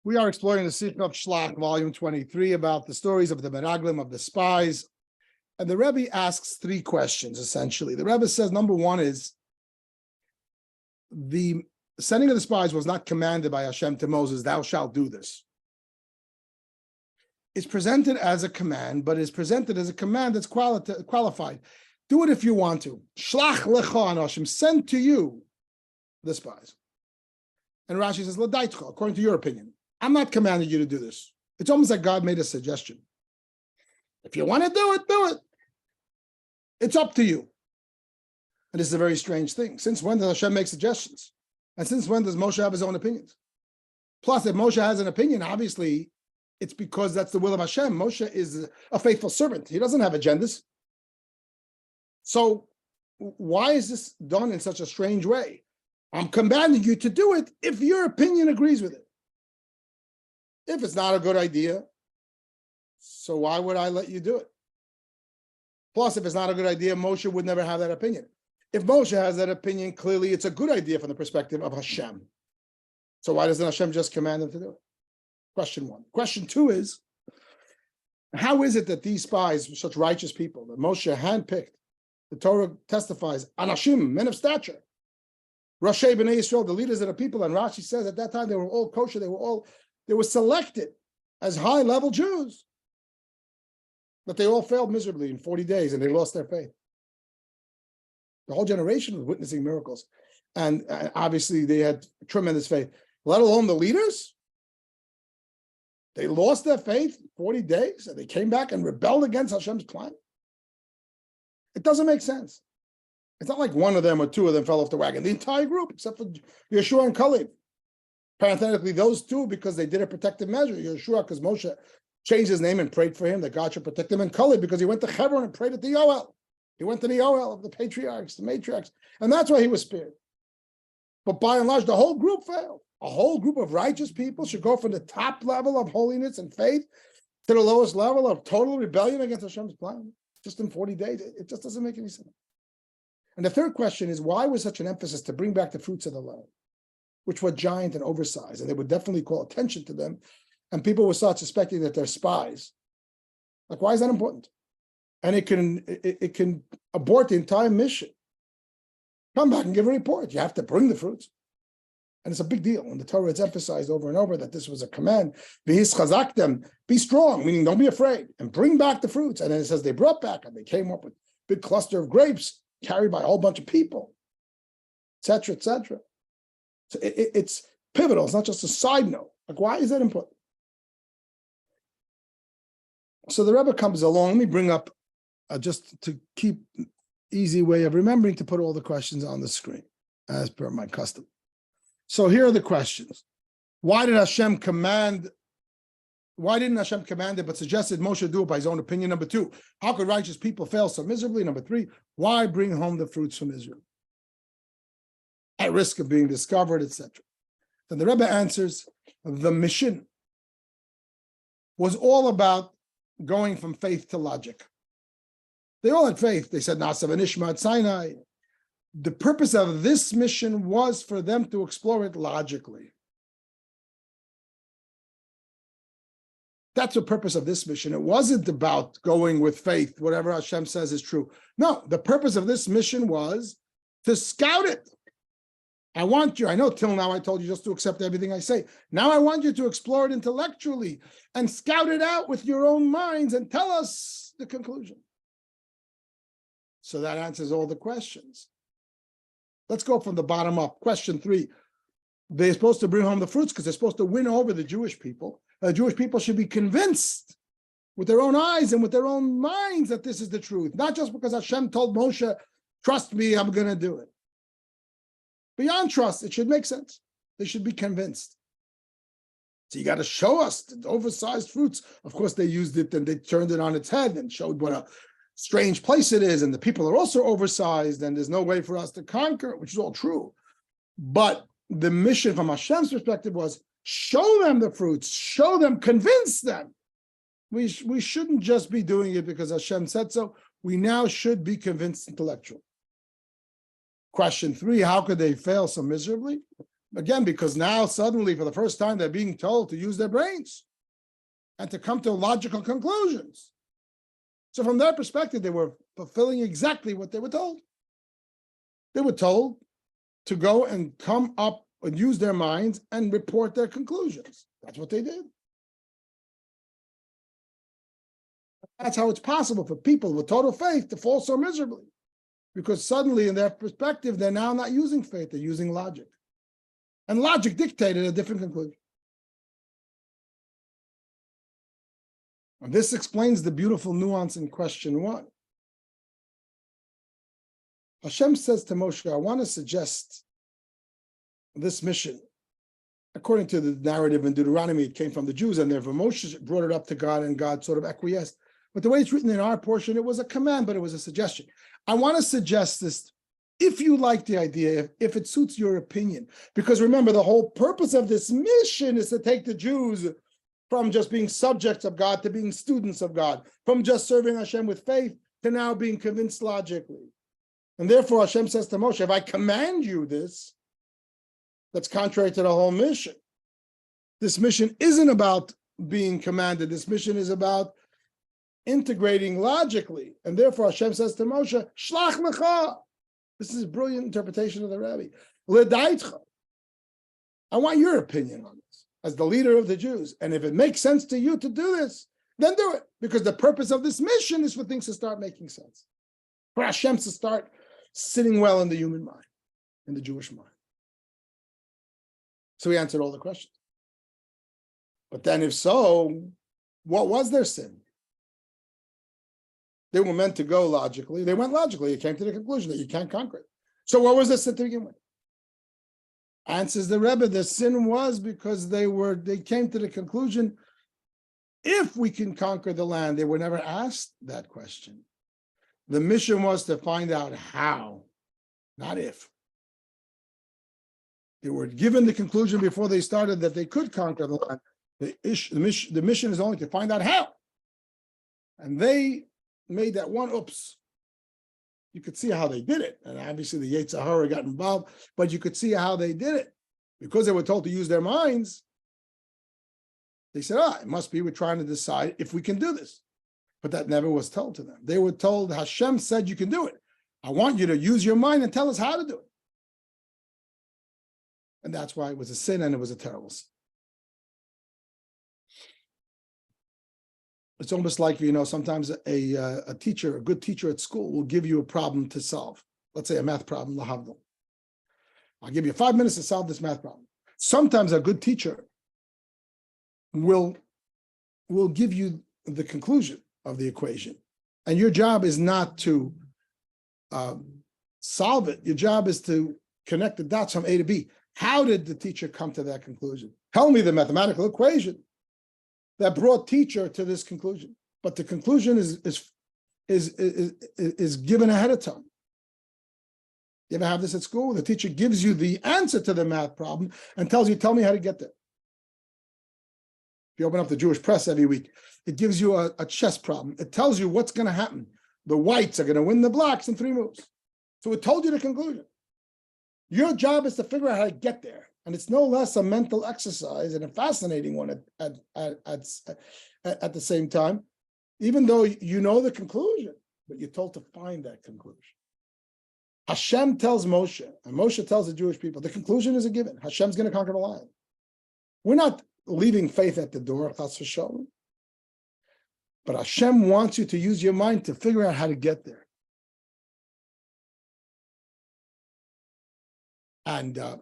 We are exploring the Sikh of Shelach, volume 23, about the stories of the Meraglim, of the spies. And the Rebbe asks three questions, essentially. The Rebbe says, number one is, the sending of the spies was not commanded by Hashem to Moses, thou shalt do this. It's presented as a command, but it's presented as a command that's qualified. Do it if you want to. Shlach lecha anoshim, send to you the spies. And Rashi says, l'daitcha, according to your opinion. I'm not commanding you to do this. It's almost like God made a suggestion. If you want to do it, do it. It's up to you. And this is a very strange thing. Since when does Hashem make suggestions? And since when does Moshe have his own opinions? Plus, if Moshe has an opinion, obviously, it's because that's the will of Hashem. Moshe is a faithful servant. He doesn't have agendas. So why is this done in such a strange way? I'm commanding you to do it if your opinion agrees with it. If it's not a good idea, so why would I let you do it? Plus, if it's not a good idea, Moshe would never have that opinion. If Moshe has that opinion, clearly it's a good idea from the perspective of Hashem. So why doesn't Hashem just command him to do it? Question one. Question two is, how is it that these spies were such righteous people that Moshe handpicked? The Torah testifies, Anashim, men of stature. Rashi b'nei Yisrael, the leaders of the people, and Rashi says at that time they were all kosher, they were selected as high-level Jews. But they all failed miserably in 40 days, and they lost their faith. The whole generation was witnessing miracles. And obviously they had tremendous faith, let alone the leaders. They lost their faith in 40 days, and they came back and rebelled against Hashem's plan. It doesn't make sense. It's not like one of them or two of them fell off the wagon. The entire group, except for Yeshua and Caleb. Parenthetically, those two, because they did a protective measure. Yeshua, because Moshe changed his name and prayed for him that God should protect him, and Caleb, because he went to Hebron and prayed at the Yoel. He went to the Yoel of the patriarchs, the matriarchs, and that's why he was spared. But by and large, the whole group failed. A whole group of righteous people should go from the top level of holiness and faith to the lowest level of total rebellion against Hashem's plan. Just in 40 days, it just doesn't make any sense. And the third question is, why was such an emphasis to bring back the fruits of the land, which were giant and oversized, and they would definitely call attention to them, and people would start suspecting that they're spies. Like, why is that important? And it can abort the entire mission. Come back and give a report. You have to bring the fruits. And it's a big deal. In the Torah, it's emphasized over and over that this was a command. V'his chazaktem, be strong, meaning don't be afraid, and bring back the fruits. And then it says they brought back, and they came up with a big cluster of grapes carried by a whole bunch of people, etc., etc. So it's pivotal. It's not just a side note. Like, why is that important? So the Rebbe comes along. Let me bring up, just to keep easy way of remembering, to put all the questions on the screen, as per my custom. So here are the questions. Why didn't Hashem command it, but suggested Moshe do it by his own opinion? Number two, how could righteous people fail so miserably? Number three, why bring home the fruits from Israel at risk of being discovered, etc.? Then the Rebbe answers, the mission was all about going from faith to logic. They all had faith. They said, Nasa v'nishma at Sinai. The purpose of this mission was for them to explore it logically. That's the purpose of this mission. It wasn't about going with faith, whatever Hashem says is true. No, the purpose of this mission was to scout it. I want you, I know till now I told you just to accept everything I say. Now I want you to explore it intellectually and scout it out with your own minds and tell us the conclusion. So that answers all the questions. Let's go from the bottom up. Question three. They're supposed to bring home the fruits because they're supposed to win over the Jewish people. The Jewish people should be convinced with their own eyes and with their own minds that this is the truth. Not just because Hashem told Moshe, trust me, I'm going to do it. Beyond trust, it should make sense. They should be convinced. So you got to show us the oversized fruits. Of course, they used it and they turned it on its head and showed what a strange place it is, and the people are also oversized, and there's no way for us to conquer it, which is all true. But the mission from Hashem's perspective was show them the fruits, show them, convince them. We shouldn't just be doing it because Hashem said so. We now should be convinced intellectually. Question three, how could they fail so miserably? Again, because now suddenly, for the first time, they're being told to use their brains and to come to logical conclusions. So from their perspective, they were fulfilling exactly what they were told. They were told to go and come up and use their minds and report their conclusions. That's what they did. That's how it's possible for people with total faith to fall so miserably. Because suddenly, in their perspective, they're now not using faith, they're using logic. And logic dictated a different conclusion. And this explains the beautiful nuance in question 1. Hashem says to Moshe, I want to suggest this mission. According to the narrative in Deuteronomy, it came from the Jews, and therefore Moshe brought it up to God, and God sort of acquiesced. But the way it's written in our portion, it was a command, but it was a suggestion. I want to suggest this, if you like the idea, if it suits your opinion. Because remember, the whole purpose of this mission is to take the Jews from just being subjects of God to being students of God, from just serving Hashem with faith to now being convinced logically. And therefore, Hashem says to Moshe, if I command you this, that's contrary to the whole mission. This mission isn't about being commanded. This mission is about integrating logically. And therefore, Hashem says to Moshe, Shlach lecha. This is a brilliant interpretation of the Rabbi. L'daitcha. I want your opinion on this as the leader of the Jews. And if it makes sense to you to do this, then do it. Because the purpose of this mission is for things to start making sense. For Hashem to start sitting well in the human mind, in the Jewish mind. So he answered all the questions. But then if so, what was their sin? They were meant to go logically. They went logically. It came to the conclusion that you can't conquer it. So what was the sin to begin with? Answers the Rebbe, the sin was because they came to the conclusion, if we can conquer the land. They were never asked that question. The mission was to find out how, not if. They were given the conclusion before they started that they could conquer the land. The mission is only to find out how. And they made that one oops. You could see how they did it. And obviously the Yetzer Hara got involved, but you could see how they did it. Because they were told to use their minds, they said, it must be we're trying to decide if we can do this. But that never was told to them. They were told, Hashem said you can do it. I want you to use your mind and tell us how to do it. And that's why it was a sin, and it was a terrible sin. It's almost like, sometimes a teacher, a good teacher at school will give you a problem to solve. Let's say a math problem, lahavdil. I'll give you 5 minutes to solve this math problem. Sometimes a good teacher will give you the conclusion of the equation. And your job is not to solve it. Your job is to connect the dots from A to B. How did the teacher come to that conclusion? Tell me the mathematical equation that brought teacher to this conclusion. But the conclusion is given ahead of time. You ever have this at school? The teacher gives you the answer to the math problem and tells you, tell me how to get there. If you open up the Jewish press every week, it gives you a chess problem. It tells you what's going to happen. The whites are going to win the blacks in 3 moves. So it told you the conclusion. Your job is to figure out how to get there. And it's no less a mental exercise and a fascinating one at the same time, even though you know the conclusion, but you're told to find that conclusion. Hashem tells Moshe, and Moshe tells the Jewish people, the conclusion is a given. Hashem's going to conquer the land. We're not leaving faith at the door, that's for sure. But Hashem wants you to use your mind to figure out how to get there. And the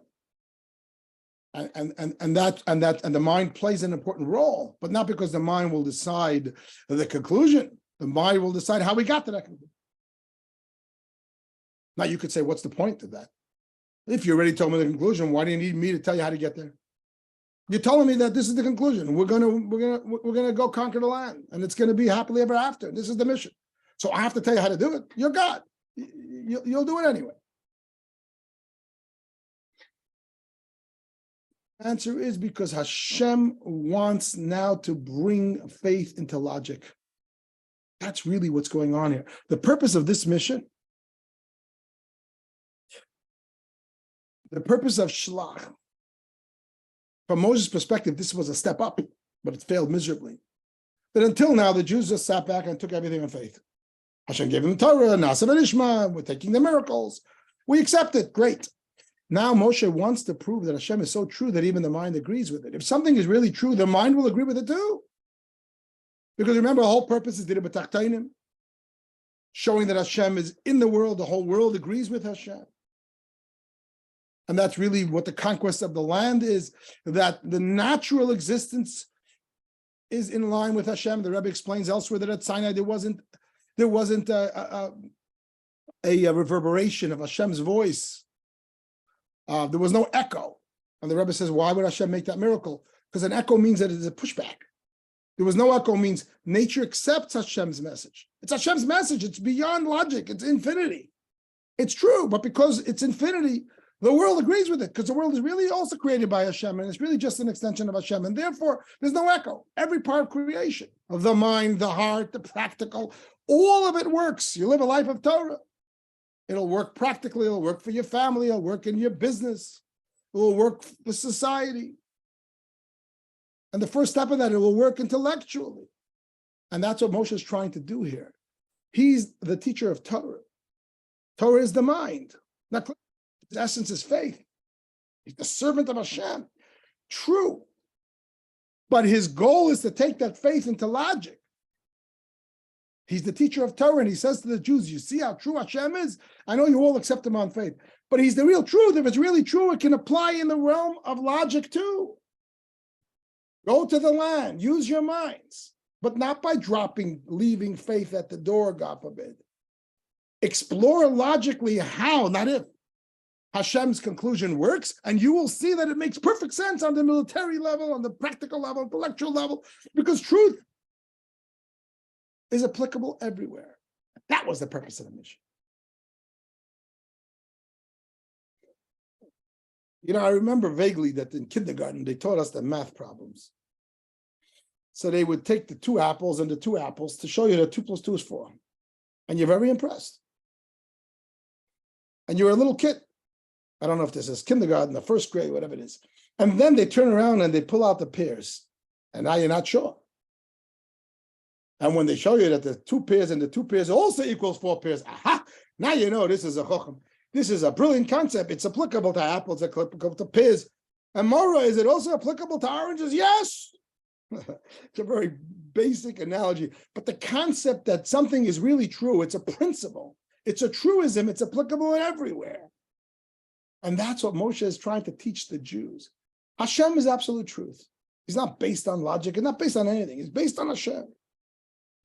mind plays an important role, but not because the mind will decide the conclusion. The mind will decide how we got to that conclusion. Now you could say, what's the point of that? If you already told me the conclusion, why do you need me to tell you how to get there? You're telling me that this is the conclusion. We're gonna go conquer the land, and it's gonna be happily ever after. This is the mission. So I have to tell you how to do it. You're God. You'll do it anyway. Answer is because Hashem wants now to bring faith into logic. That's really what's going on here. The purpose of this mission, the purpose of Shelach, From Moses' perspective, this was a step up, but it failed miserably. But until now, the Jews just sat back and took everything on faith. Hashem gave them Torah, Nasa v'Nishma, we're taking the miracles. We accept it, great. Now Moshe wants to prove that Hashem is so true that even the mind agrees with it. If something is really true, the mind will agree with it too. Because remember, the whole purpose is Diribatachtainim, showing that Hashem is in the world, the whole world agrees with Hashem. And that's really what the conquest of the land is, that the natural existence is in line with Hashem. The Rebbe explains elsewhere that at Sinai there wasn't a reverberation of Hashem's voice. There was no echo. And the Rebbe says, why would Hashem make that miracle? Because an echo means that it is a pushback. There was no echo means nature accepts Hashem's message. It's Hashem's message. It's beyond logic. It's infinity. It's true, but because it's infinity, the world agrees with it, because the world is really also created by Hashem, and it's really just an extension of Hashem, and therefore there's no echo. Every part of creation, of the mind, the heart, the practical, all of it works. You live a life of Torah. It'll work practically, it'll work for your family, it'll work in your business, it will work for society. And the first step of that, it will work intellectually. And that's what Moshe is trying to do here. He's the teacher of Torah. Torah is the mind. Not his essence is faith. He's the servant of Hashem. True. But his goal is to take that faith into logic. He's the teacher of Torah, and he says to the Jews, you see how true Hashem is? I know you all accept him on faith, but he's the real truth. If it's really true, it can apply in the realm of logic too. Go to the land, use your minds, but not by leaving faith at the door, God forbid. Explore logically how, not if, Hashem's conclusion works, and you will see that it makes perfect sense on the military level, on the practical level, intellectual level, because truth is applicable everywhere. That was the purpose of the mission. You know, I remember vaguely that in kindergarten, they taught us the math problems. So they would take the 2 apples and the 2 apples to show you that 2 + 2 is 4. And you're very impressed. And you're a little kid. I don't know if this is kindergarten, the 1st grade, whatever it is. And then they turn around and they pull out the pairs. And now you're not sure. And when they show you that the 2 pairs and the 2 pairs also equals 4 pairs, aha, now you know this is a chochem. This is a brilliant concept. It's applicable to apples, it's applicable to pears. And Mora, is it also applicable to oranges? Yes. It's a very basic analogy. But the concept that something is really true, it's a principle. It's a truism. It's applicable everywhere. And that's what Moshe is trying to teach the Jews. Hashem is absolute truth. He's not based on logic and not based on anything. He's based on Hashem.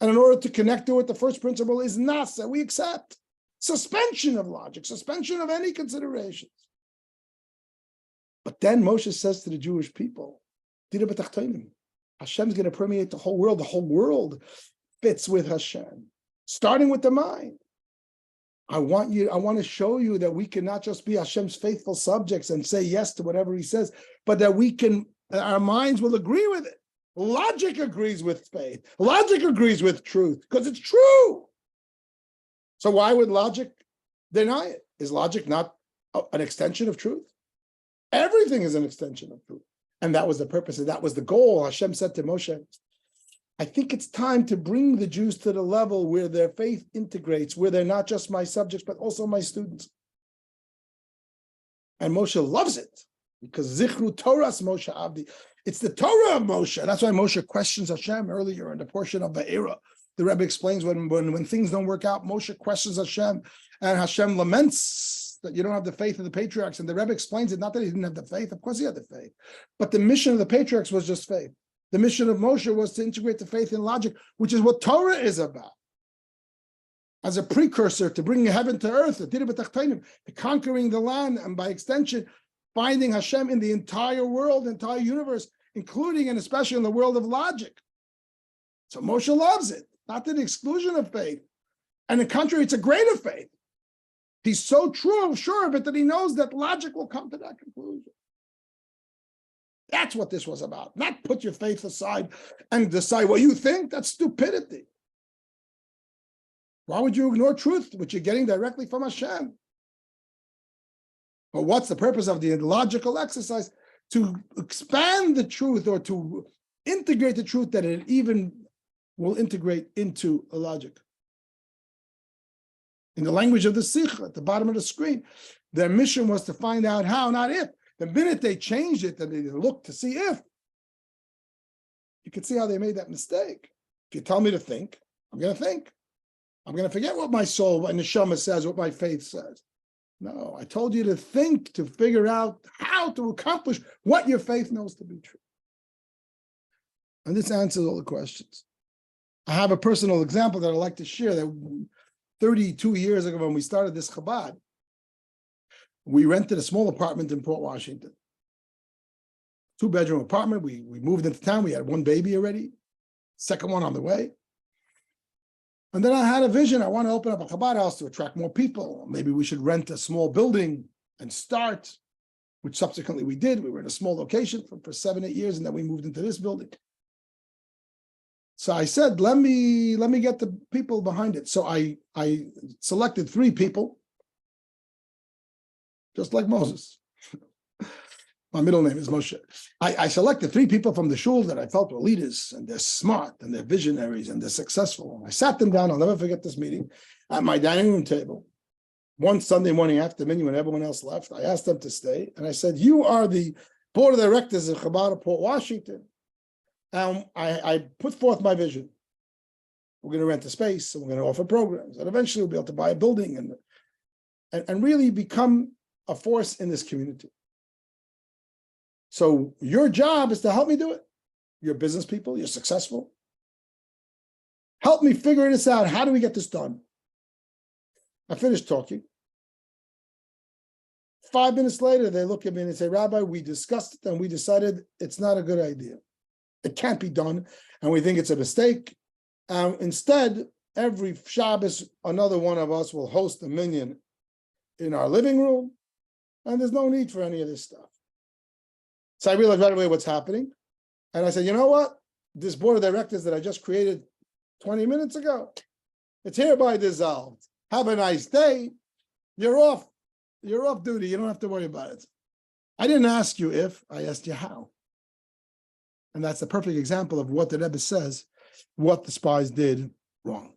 And in order to connect to it, the first principle is nasa. We accept. Suspension of logic, suspension of any considerations. But then Moshe says to the Jewish people, Hashem's going to permeate the whole world. The whole world fits with Hashem, starting with the mind. I want to show you that we can not just be Hashem's faithful subjects and say yes to whatever he says, but that our minds will agree with it. Logic agrees with faith. Logic agrees with truth because it's true. So why would logic deny it? Is logic not an extension of truth? Everything is an extension of truth. And that was the purpose, and that was the goal. Hashem said to Moshe, I think it's time to bring the Jews to the level where their faith integrates, where they're not just my subjects, but also my students. And Moshe loves it, because Zichru Torah's Moshe Avdi. It's the Torah of Moshe. That's why Moshe questions Hashem earlier in the portion of the era. The Rebbe explains when things don't work out, Moshe questions Hashem, and Hashem laments that you don't have the faith of the patriarchs. And the Rebbe explains it, not that he didn't have the faith, of course he had the faith. But the mission of the patriarchs was just faith. The mission of Moshe was to integrate the faith in logic, which is what Torah is about. As a precursor to bringing heaven to earth, to conquering the land, and by extension, finding Hashem in the entire world, entire universe, including and especially in the world of logic. So Moshe loves it, not to the exclusion of faith. And in contrary, it's a greater faith. He's so sure of it that he knows that logic will come to that conclusion. That's what this was about. Not put your faith aside and decide what you think. That's stupidity. Why would you ignore truth, which you're getting directly from Hashem? But what's the purpose of the logical exercise? to expand the truth or to integrate the truth that it even will integrate into a logic. In the language of the Sikha, at the bottom of the screen, their mission was to find out how, not if. The minute they changed it, that they looked to see if, you can see how they made that mistake. If you tell me to think, I'm going to think. I'm going to forget what my soul and the neshama says, what my faith says. No, I told you to think, to figure out how to accomplish what your faith knows to be true. And this answers all the questions. I have a personal example that I'd like to share that 32 years ago when we started this Chabad, we rented a small apartment in Port Washington. 2-bedroom apartment. We moved into town. We had one baby already, second one on the way. And then I had a vision. I want to open up a Chabad house to attract more people. Maybe we should rent a small building and start, which subsequently we did. We were in a small location for 7-8 years, and then we moved into this building. So I said, let me get the people behind it. So I selected 3 people, just like Moses. My middle name is Moshe. I selected 3 people from the shul that I felt were leaders, and they're smart, and they're visionaries, and they're successful. And I sat them down, I'll never forget this meeting, at my dining room table. One Sunday morning after the menu when everyone else left, I asked them to stay, and I said, you are the board of directors of Chabad of Port Washington. And I put forth my vision. We're going to rent a space, and we're going to offer programs, and eventually we'll be able to buy a building and really become a force in this community. So your job is to help me do it. You're business people, you're successful. Help me figure this out. How do we get this done? I finished talking. 5 minutes later, they look at me and they say, Rabbi, we discussed it and we decided it's not a good idea. It can't be done. And we think it's a mistake. Instead, every Shabbos, another one of us will host a minyan in our living room. And there's no need for any of this stuff. So I realized right away what's happening. And I said, you know what? This board of directors that I just created 20 minutes ago, it's hereby dissolved. Have a nice day. You're off. You're off duty. You don't have to worry about it. I didn't ask you if, I asked you how. And that's the perfect example of what the Rebbe says, what the spies did wrong.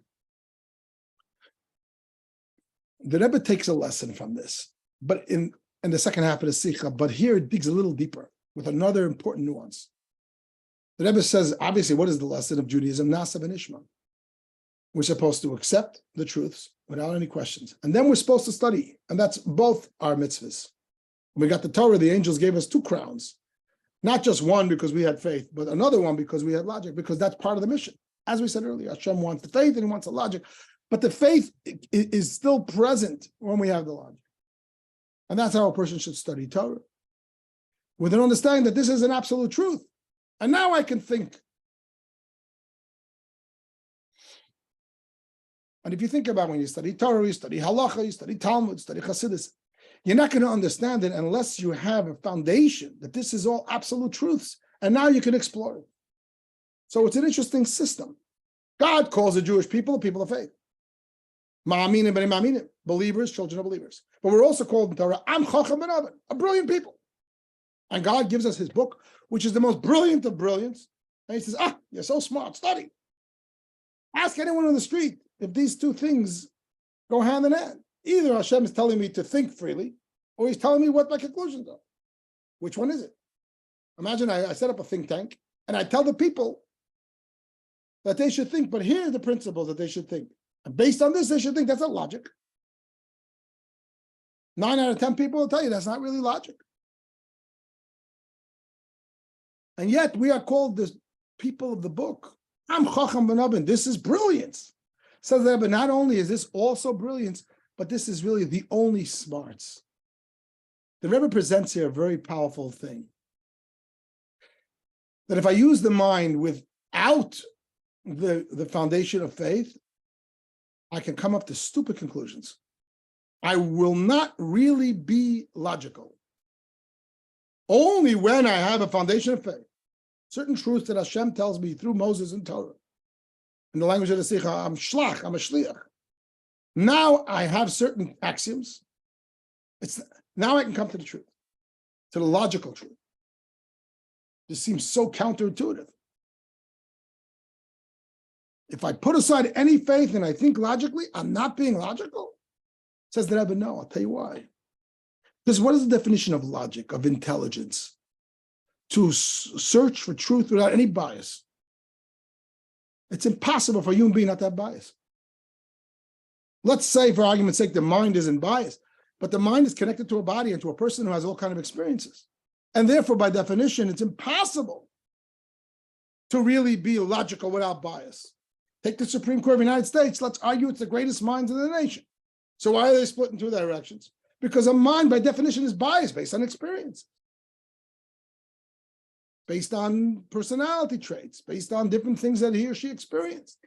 The Rebbe takes a lesson from this, but in the second half of the Sikha, but here it digs a little deeper with another important nuance. The Rebbe says, obviously, what is the lesson of Judaism? Nasa v'nishma. We're supposed to accept the truths without any questions. And then we're supposed to study. And that's both our mitzvahs. When we got the Torah, the angels gave us 2 crowns. Not just one because we had faith, but another one because we had logic, because that's part of the mission. As we said earlier, Hashem wants the faith and he wants the logic. But the faith is still present when we have the logic. And that's how a person should study Torah, with an understanding that this is an absolute truth. And now I can think. And if you think about when you study Torah, you study Halacha, you study Talmud, study Chassidus, you're not going to understand it unless you have a foundation that this is all absolute truths. And now you can explore it. So it's an interesting system. God calls the Jewish people a people of faith. Ma'aminim b'nei ma'aminim, believers, children of believers. But we're also called in Torah, Am Chacham ben Aven, a brilliant people. And God gives us his book, which is the most brilliant of brilliance. And he says, you're so smart, study. Ask anyone on the street if these 2 things go hand in hand. Either Hashem is telling me to think freely, or he's telling me what my conclusions are. Which one is it? Imagine I set up a think tank, and I tell the people that they should think, but here are the principles that they should think. And based on this, they should think. That's not logic. 9 out of 10 people will tell you that's not really logic. And yet we are called the people of the book. Am Chacham ben Aven. This is brilliance. Says that, but not only is this also brilliance, but this is really the only smarts. The Rebbe presents here a very powerful thing. That if I use the mind without the foundation of faith, I can come up to stupid conclusions. I will not really be logical. Only when I have a foundation of faith, certain truths that Hashem tells me through Moses and Torah. In the language of the Sikha, I'm Shelach, I'm a Shliach. Now I have certain axioms. Now I can come to the truth, to the logical truth. This seems so counterintuitive. If I put aside any faith and I think logically, I'm not being logical. Says the Rebbe, no, I'll tell you why. Because what is the definition of logic, of intelligence? To search for truth without any bias. It's impossible for a human being not to have bias. Let's say, for argument's sake, the mind isn't biased, but the mind is connected to a body and to a person who has all kinds of experiences. And therefore, by definition, it's impossible to really be logical without bias. Take the Supreme Court of the United States. Let's argue it's the greatest minds in the nation. So why are they split in two directions? Because a mind, by definition, is biased based on experience, based on personality traits, based on different things that he or she experienced.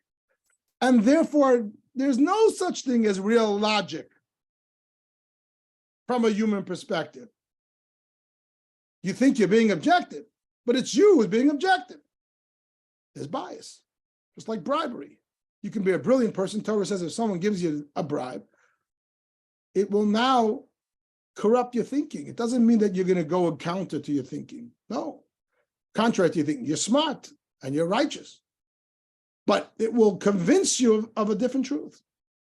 And therefore, there's no such thing as real logic from a human perspective. You think you're being objective, but it's you who's being objective. There's bias, just like bribery. You can be a brilliant person. Torah says if someone gives you a bribe, it will now corrupt your thinking. It doesn't mean that you're going to go counter to your thinking. No. Contrary to your thinking, you're smart and you're righteous. But it will convince you of a different truth.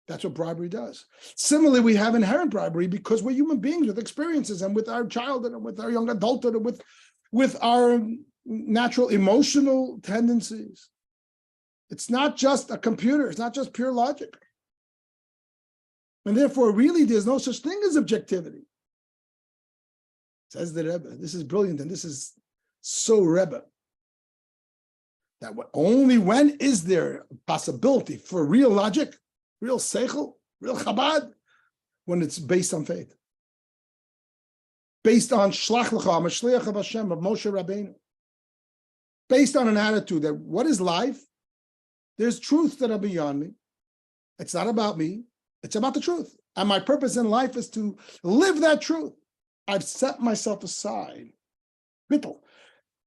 That's what bribery does. Similarly, we have inherent bribery because we're human beings with experiences and with our childhood and with our young adulthood and with our natural emotional tendencies. It's not just a computer. It's not just pure logic. And therefore, really, there's no such thing as objectivity. Says the Rebbe. This is brilliant, and this is so Rebbe. That only when is there a possibility for real logic, real seichel, real Chabad, when it's based on faith. Based on Shelach L'cha, I'm a Shliach of Hashem, of Moshe Rabbeinu. Based on an attitude that what is life? There's truths that are beyond me. It's not about me. It's about the truth. And my purpose in life is to live that truth. I've set myself aside. Bittul.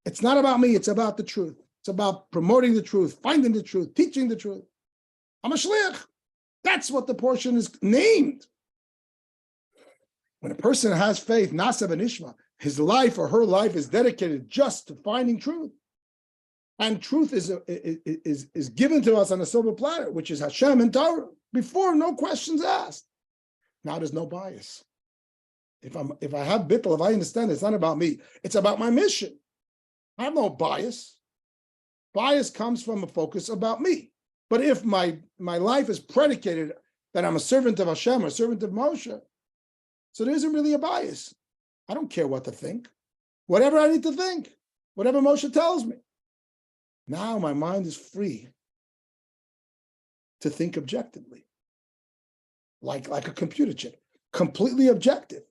It's not about me. It's about the truth. It's about promoting the truth, finding the truth, teaching the truth. I'm a shliach. That's what the portion is named. When a person has faith, Nasa ben Ishma, his life or her life is dedicated just to finding truth. And truth is given to us on a silver platter, which is Hashem and Torah. Before, no questions asked. Now there's no bias. If I have bittul, if I understand it's not about me, it's about my mission. I have no bias. Bias comes from a focus about me. But if my life is predicated that I'm a servant of Hashem, a servant of Moshe, so there isn't really a bias. I don't care what to think. Whatever I need to think, whatever Moshe tells me. Now my mind is free to think objectively, like a computer chip, completely objective,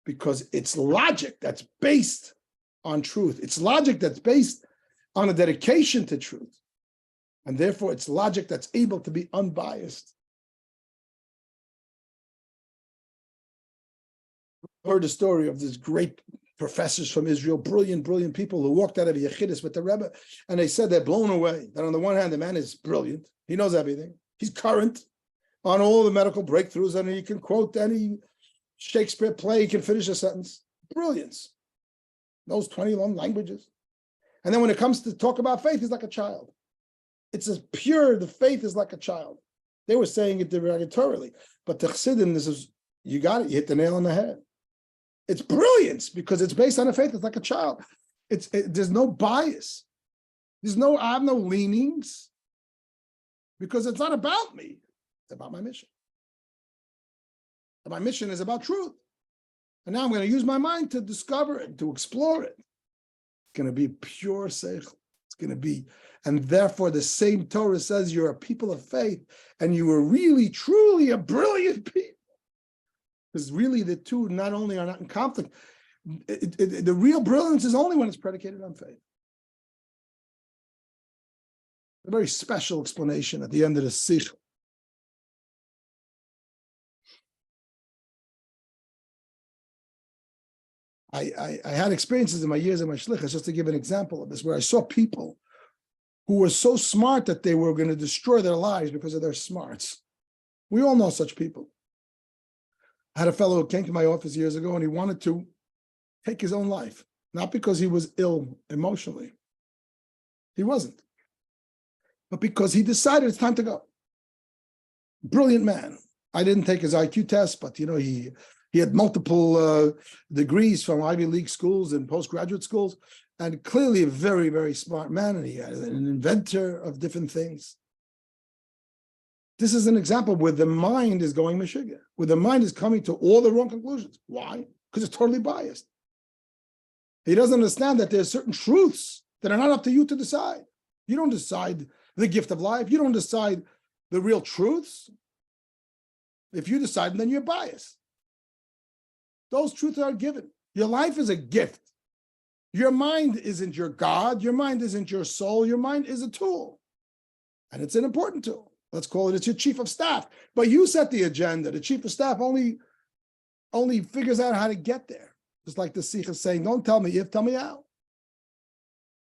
because it's logic that's based on truth. It's logic that's based on a dedication to truth. And therefore, it's logic that's able to be unbiased. I heard the story of these great professors from Israel, brilliant people who walked out of Yechidus with the Rebbe, and they said they're blown away. That on the one hand, the man is brilliant. He knows everything. He's current on all the medical breakthroughs, and he can quote any Shakespeare play. He can finish a sentence. Brilliance. Knows 21 languages. And then when it comes to talk about faith, he's like a child. It's as pure, the faith is like a child. They were saying it derogatorily, but the Chassidim, this is, you got it, you hit the nail on the head. It's brilliance because it's based on a faith. It's like a child. There's no bias. I have no leanings because it's not about me. It's about my mission. And my mission is about truth. And now I'm going to use my mind to discover it, to explore it. It's going to be pure seichel. It's going to be, and therefore the same Torah says you're a people of faith and you were really, truly a brilliant people. Because really the two not only are not in conflict, the real brilliance is only when it's predicated on faith. A very special explanation at the end of the Sikh. I had experiences in my years in my shlichus, just to give an example of this, where I saw people who were so smart that they were going to destroy their lives because of their smarts. We all know such people. I had a fellow who came to my office years ago and he wanted to take his own life. not because he was ill emotionally. He wasn't. But because he decided it's time to go. Brilliant man. I didn't take his IQ test, but he had multiple degrees from Ivy League schools and postgraduate schools, and clearly a very, very smart man, and he had an inventor of different things. This is an example where the mind is going Meshiga, where the mind is coming to all the wrong conclusions. Why? Because it's totally biased. He doesn't understand that there's certain truths that are not up to you to decide. You don't decide the gift of life. You don't decide the real truths. If you decide, then you're biased. Those truths are given. Your life is a gift. Your mind isn't your God. Your mind isn't your soul. Your mind is a tool. And it's an important tool. Let's call it, it's your chief of staff. But you set the agenda. The chief of staff only figures out how to get there. Just like the Sikh is saying, don't tell me if, tell me how.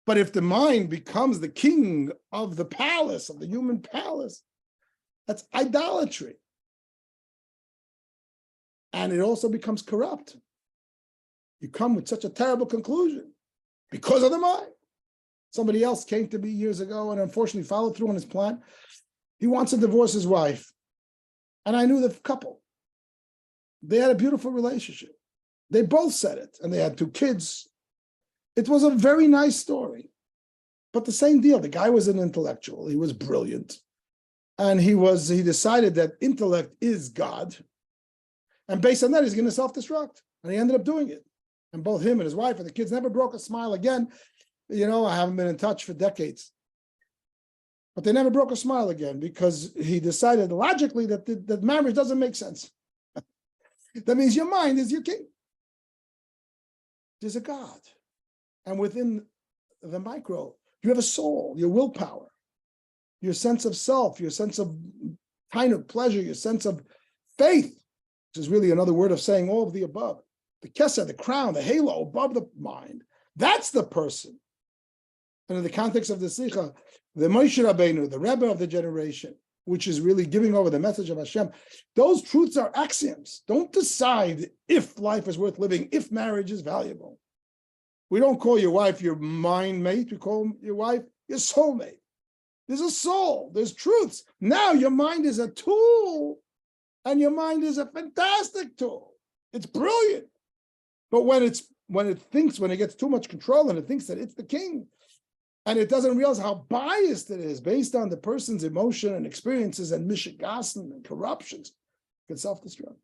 But if the mind becomes the king of the palace, of the human palace, that's idolatry. And it also becomes corrupt. You come with such a terrible conclusion because of the mind. Somebody else came to me years ago and unfortunately followed through on his plan. He wants to divorce his wife. And I knew the couple. They had a beautiful relationship. They both said it, and they had 2 kids. It was a very nice story. But the same deal. The guy was an intellectual. He was brilliant. And he decided that intellect is God. And based on that, he's going to self-destruct. And he ended up doing it. And both him and his wife and the kids never broke a smile again. I haven't been in touch for decades. But they never broke a smile again because he decided logically that marriage doesn't make sense. That means your mind is your king. There's a God. And within the micro, you have a soul, your willpower, your sense of self, your sense of kind of pleasure, your sense of faith, which is really another word of saying all of the above. The kesed, the crown, the halo above the mind. That's the person. And in the context of the Sikha, the Moshe Rabbeinu, the Rebbe of the generation, which is really giving over the message of Hashem, those truths are axioms. Don't decide if life is worth living, if marriage is valuable. We don't call your wife your mind mate. We call your wife your soulmate. There's a soul. There's truths. Now your mind is a tool, and your mind is a fantastic tool. It's brilliant. But when it gets too much control and it thinks that it's the king, and it doesn't realize how biased it is based on the person's emotion and experiences and mishigasim and corruptions, it can self-destruct.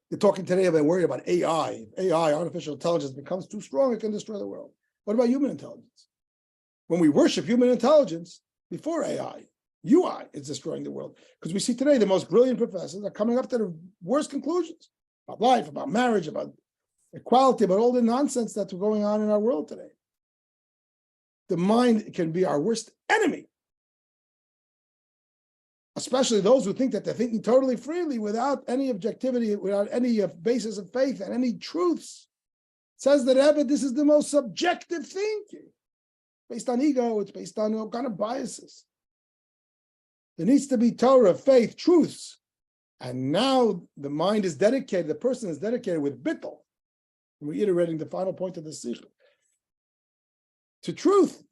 You're talking today about worried about AI. AI, artificial intelligence, becomes too strong, it can destroy the world. What about human intelligence? When we worship human intelligence before AI, UI is destroying the world. Because we see today the most brilliant professors are coming up to the worst conclusions about life, about marriage, about equality, about all the nonsense that's going on in our world today. The mind can be our worst enemy, especially those who think that they're thinking totally freely without any objectivity, without any basis of faith and any truths. It says that Rebbe, this is the most subjective thinking. Based on ego, it's based on all kind of biases. There needs to be Torah, faith, truths. And now the mind is dedicated, the person is dedicated with bittul. We're reiterating the final point of the Sikh. To truth,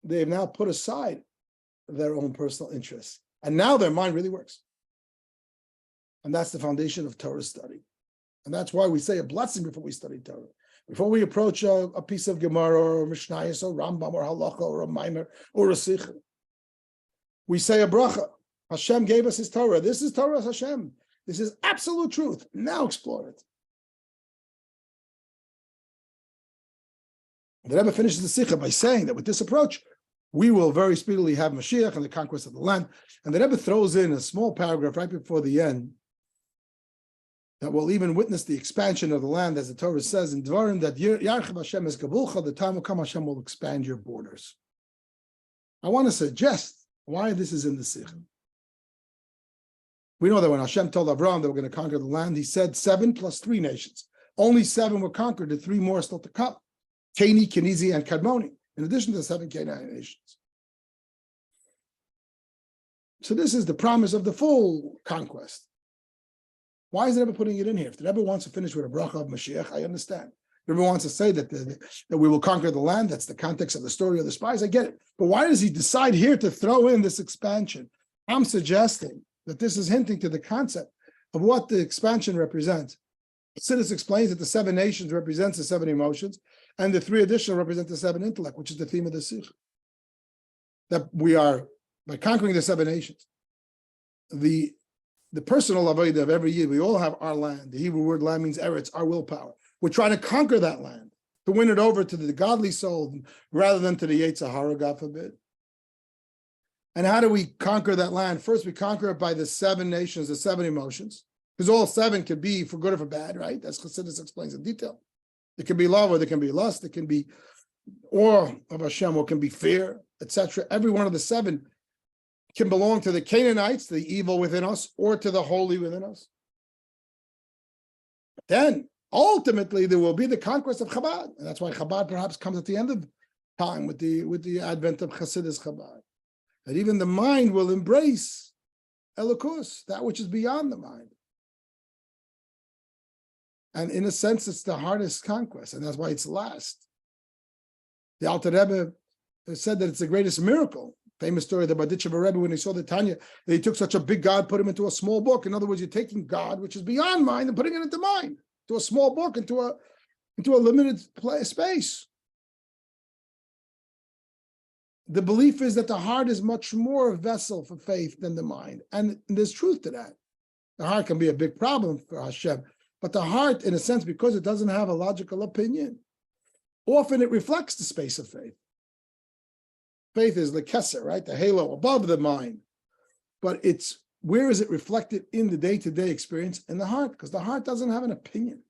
they've now put aside their own personal interests. And now their mind really works. And that's the foundation of Torah study. And that's why we say a blessing before we study Torah. Before we approach a piece of Gemara or Mishnayos or Rambam or Halacha or a Maimer or a Sikh, we say a bracha. Hashem gave us his Torah. This is Torah Hashem. This is absolute truth. Now explore it. The Rebbe finishes the Sikha by saying that with this approach, we will very speedily have Mashiach and the conquest of the land. And the Rebbe throws in a small paragraph right before the end that will even witness the expansion of the land, as the Torah says in Dvarim, that Yarchim Hashem es Gabulcha, the time will come, Hashem will expand your borders. I want to suggest why this is in the Sikha. We know that when Hashem told Abraham they were going to conquer the land, he said 7 plus 3 nations. Only 7 were conquered, and 3 more are still to come. Canaanite, Kenizi, and Kadmoni, in addition to the 7 Canaanite nations. So this is the promise of the full conquest. Why is the Rebbe putting it in here? If the Rebbe wants to finish with a bracha of Mashiach, I understand. Rabbi wants to say that we will conquer the land. That's the context of the story of the spies. I get it. But why does he decide here to throw in this expansion? I'm suggesting that this is hinting to the concept of what the expansion represents. Chassidus explains that the 7 nations represents the 7 emotions, and the 3 additional represent the 7 intellect, which is the theme of the Sikh. That we are, by conquering the 7 nations, the personal avodah of every year, we all have our land. The Hebrew word land means eretz, our willpower. We're trying to conquer that land, to win it over to the godly soul, rather than to the Yetzer Hara, God forbid. And how do we conquer that land? First, we conquer it by the 7 nations, the 7 emotions, because all 7 could be for good or for bad, right? As Chassidus explains in detail. It can be love, or there can be lust, it can be awe of Hashem, or it can be fear, etc. Every one of the 7 can belong to the Canaanites, the evil within us, or to the holy within us. Then, ultimately, there will be the conquest of Chabad, and that's why Chabad perhaps comes at the end of time with the advent of Chassidus Chabad. That even the mind will embrace Elokus, that which is beyond the mind. And in a sense, it's the hardest conquest, and that's why it's last. The Alter Rebbe said that it's the greatest miracle. Famous story of the Baditchev Rebbe when he saw the Tanya, that he took such a big God, put him into a small book. In other words, you're taking God, which is beyond mind, and putting it into mind, to a small book, into a limited space. The belief is that the heart is much more a vessel for faith than the mind. And there's truth to that. The heart can be a big problem for Hashem. But the heart, in a sense, because it doesn't have a logical opinion, often it reflects the space of faith. Faith is the keser, right? The halo above the mind. But where is it reflected in the day-to-day experience? In the heart, because the heart doesn't have an opinion.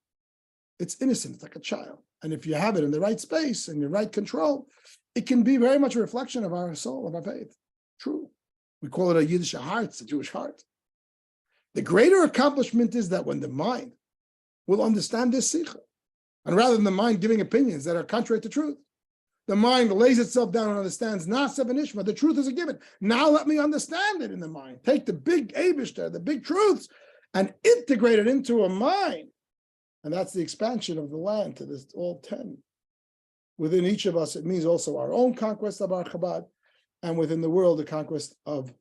It's innocent, it's like a child. And if you have it in the right space and the right control, it can be very much a reflection of our soul, of our faith. True. We call it a Yiddish heart, it's a Jewish heart. The greater accomplishment is that when the mind will understand this sikha, and rather than the mind giving opinions that are contrary to truth, the mind lays itself down and understands Nasa v'nishma, the truth is a given. Now let me understand it in the mind. Take the big Eibishter, the big truths, and integrate it into a mind. And that's the expansion of the land to this all 10. Within each of us, it means also our own conquest of our Chabad, and within the world, the conquest of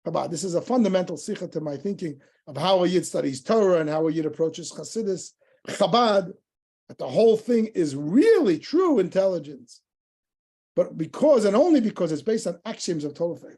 Chabad. This is a fundamental sikha to my thinking of how a Yid studies Torah and how a Yid approaches Chassidus, Chabad, that the whole thing is really true intelligence. But because, and only because, it's based on axioms of Torah faith.